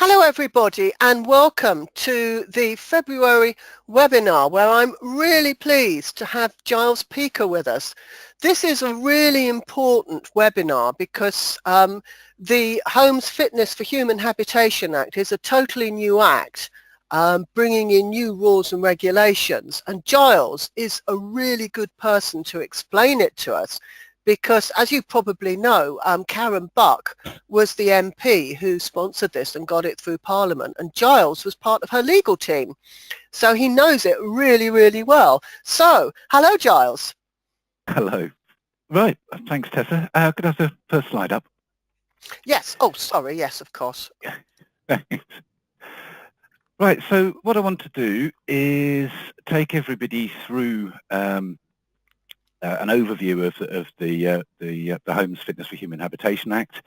Hello everybody and welcome to the February webinar where I'm really pleased to have Giles Peaker with us. This is a really important webinar because the Homes Fitness for Human Habitation Act is a totally new act bringing in new rules and regulations, and Giles is a really good person to explain it to us because, as you probably know, Karen Buck was the MP who sponsored this and got it through Parliament, and Giles was part of her legal team. So he knows it really, really well. So, hello, Giles. Hello. Right, thanks, Tessa. Could I have the first slide up? Yes. Oh, sorry. Yes, of course. Thanks. Right, so what I want to do is take everybody through an overview of the Homes Fitness for Human Habitation Act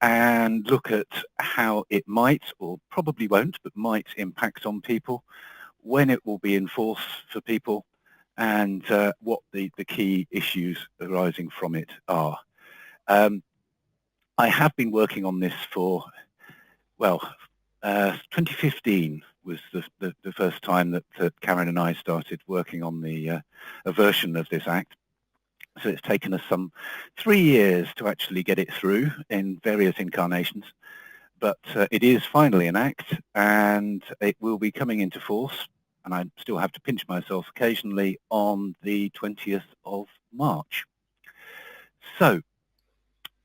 and look at how it might, or probably won't, but might impact on people, when it will be enforced for people, and what the key issues arising from it are. I have been working on this for, 2015 was the first time that Karen and I started working on a version of this Act. So it's taken us some 3 years to actually get it through in various incarnations. But it is finally an Act, and it will be coming into force, and I still have to pinch myself occasionally, on the 20th of March. So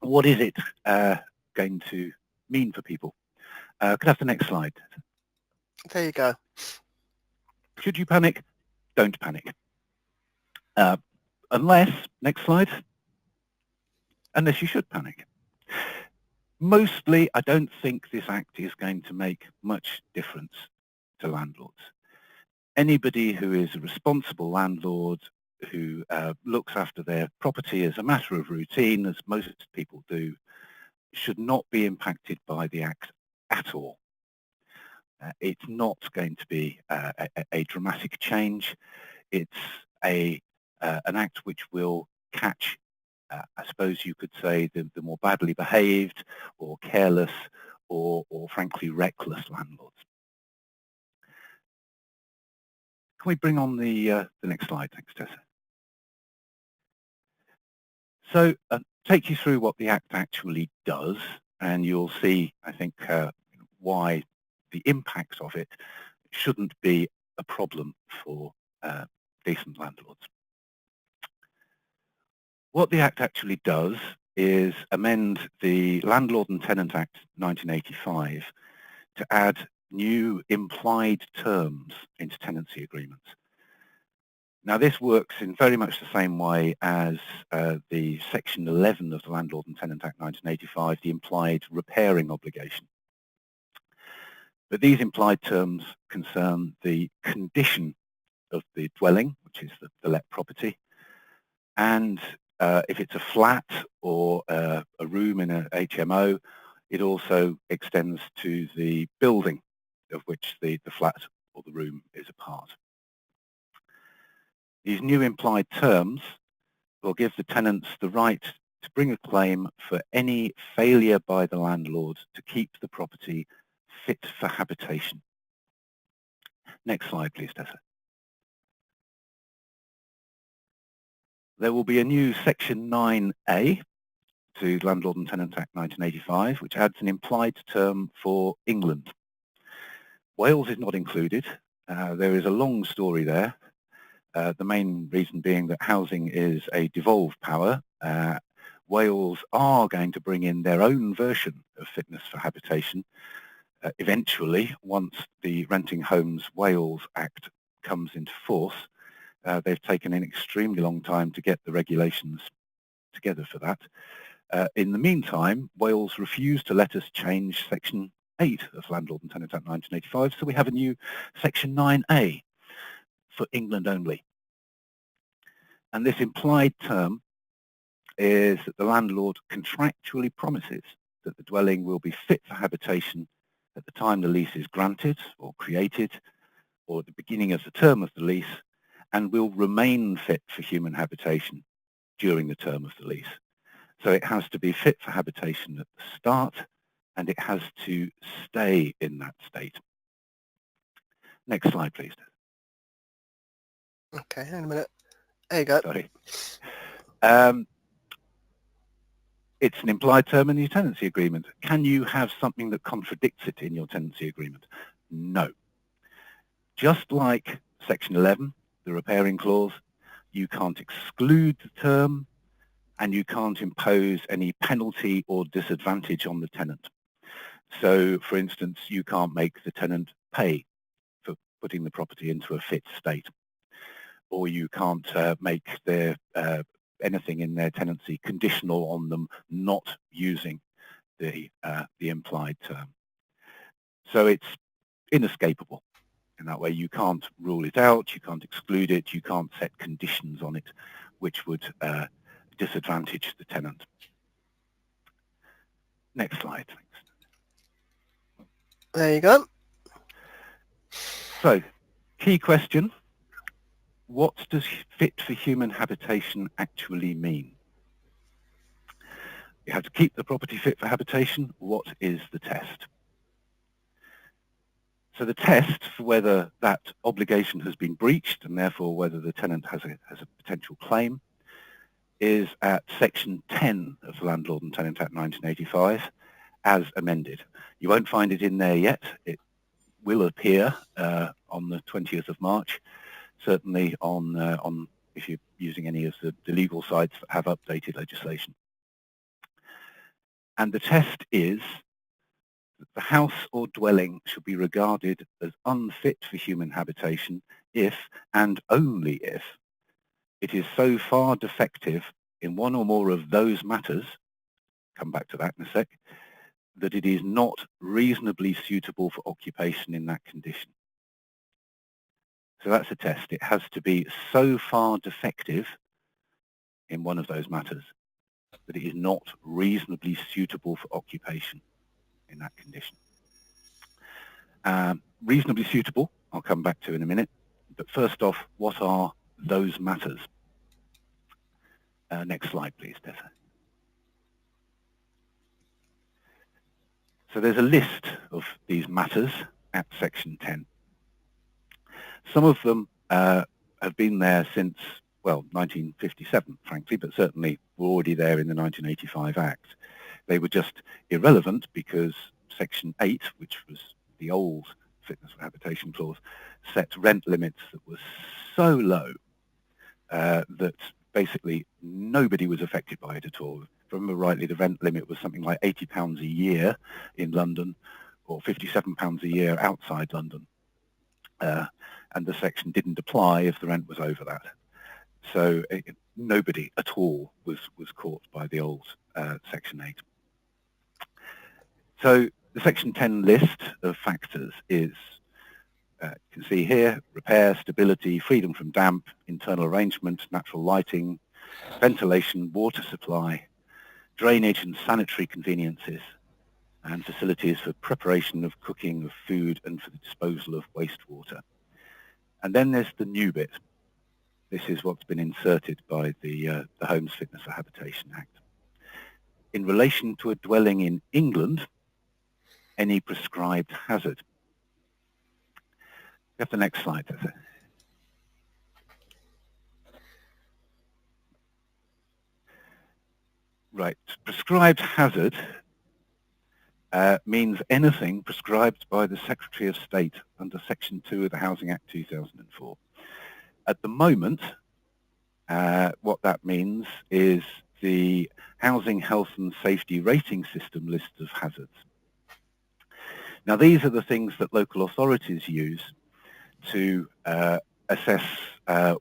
what is it going to mean for people? Could I have the next slide? There you go. Should you panic? Don't panic. Unless, next slide, unless you should panic. Mostly, I don't think this Act is going to make much difference to landlords. Anybody who is a responsible landlord who looks after their property as a matter of routine, as most people do, should not be impacted by the Act at all. It's not going to be a dramatic change. It's an Act which will catch, I suppose you could say, the more badly behaved or careless or frankly reckless landlords. Can we bring on the next slide? Thanks, Tessa. So take you through what the Act actually does, and you'll see, I think, why the impacts of it shouldn't be a problem for decent landlords. What the Act actually does is amend the Landlord and Tenant Act 1985 to add new implied terms into tenancy agreements. Now, this works in very much the same way as the Section 11 of the Landlord and Tenant Act 1985, the implied repairing obligation. But these implied terms concern the condition of the dwelling, which is the let property, and if it's a flat or a room in an HMO, it also extends to the building of which the flat or the room is a part. These new implied terms will give the tenants the right to bring a claim for any failure by the landlord to keep the property fit for habitation. Next slide, please, Tessa. There will be a new Section 9A to Landlord and Tenant Act 1985, which adds an implied term for England. Wales is not included. There is a long story there. The main reason being that housing is a devolved power. Wales are going to bring in their own version of fitness for habitation eventually, once the Renting Homes Wales Act comes into force. They've taken an extremely long time to get the regulations together for that. In the meantime, Wales refused to let us change Section 8 of Landlord and Tenant Act 1985, so we have a new Section 9A for England only. And this implied term is that the landlord contractually promises that the dwelling will be fit for habitation at the time the lease is granted or created, or at the beginning of the term of the lease, and will remain fit for human habitation during the term of the lease. So it has to be fit for habitation at the start and it has to stay in that state. Next slide, please. Okay, hang on a minute. There you go. Sorry. It's an implied term in your tenancy agreement. Can you have something that contradicts it in your tenancy agreement? No. Just like Section 11, the repairing clause, you can't exclude the term and you can't impose any penalty or disadvantage on the tenant. So, for instance, you can't make the tenant pay for putting the property into a fit state, or you can't make their anything in their tenancy conditional on them not using the implied term. So it's inescapable. In that way, you can't rule it out, you can't exclude it, you can't set conditions on it which would disadvantage the tenant. Next slide, thanks. There you go. So, key question, what does fit for human habitation actually mean? You have to keep the property fit for habitation. What is the test? So the test for whether that obligation has been breached and therefore whether the tenant has a potential claim is at Section 10 of the Landlord and Tenant Act 1985 as amended. You won't find it in there yet. It will appear on the 20th of March, certainly on if you're using any of the legal sites that have updated legislation. And the test is that the house or dwelling should be regarded as unfit for human habitation if, and only if, it is so far defective in one or more of those matters, come back to that in a sec, that it is not reasonably suitable for occupation in that condition. So that's a test. It has to be so far defective in one of those matters that it is not reasonably suitable for occupation in that condition. Reasonably suitable, I'll come back to in a minute, but first off, what are those matters? Next slide, please, Tessa. So there's a list of these matters at Section 10. Some of them have been there since, well, 1957, frankly, but certainly were already there in the 1985 Act. They were just irrelevant because Section 8, which was the old fitness for habitation clause, set rent limits that were so low that basically nobody was affected by it at all. If I remember rightly, the rent limit was something like £80 a year in London or £57 a year outside London. And the section didn't apply if the rent was over that. So nobody at all was caught by the old Section 8. So the Section 10 list of factors is, you can see here, repair, stability, freedom from damp, internal arrangement, natural lighting, ventilation, water supply, drainage and sanitary conveniences, and facilities for preparation of cooking of food and for the disposal of wastewater. And then there's the new bit. This is what's been inserted by the Homes Fitness for Habitation Act. In relation to a dwelling in England, any prescribed hazard. You have the next slide, Tessa. Right, prescribed hazard means anything prescribed by the Secretary of State under Section 2 of the Housing Act 2004. At the moment, what that means is the Housing Health and Safety Rating System list of hazards. Now, these are the things that local authorities use to assess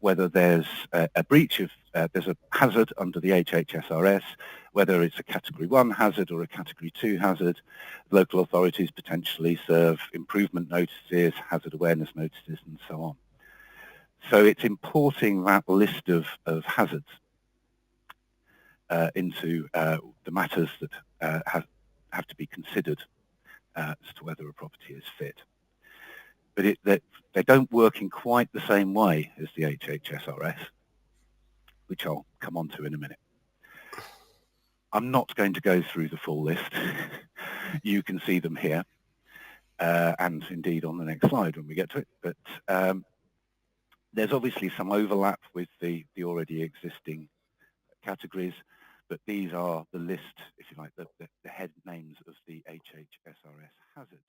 whether there's a breach of, there's a hazard under the HHSRS, whether it's a Category 1 hazard or a Category 2 hazard. Local authorities potentially serve improvement notices, hazard awareness notices, and so on. So it's importing that list of hazards into the matters that have to be considered as to whether a property is fit. But they don't work in quite the same way as the HHSRS, which I'll come on to in a minute. I'm not going to go through the full list, you can see them here, and indeed on the next slide when we get to it. But there's obviously some overlap with the already existing categories, but these are the list, if you like, the head names of the HHSRS hazards.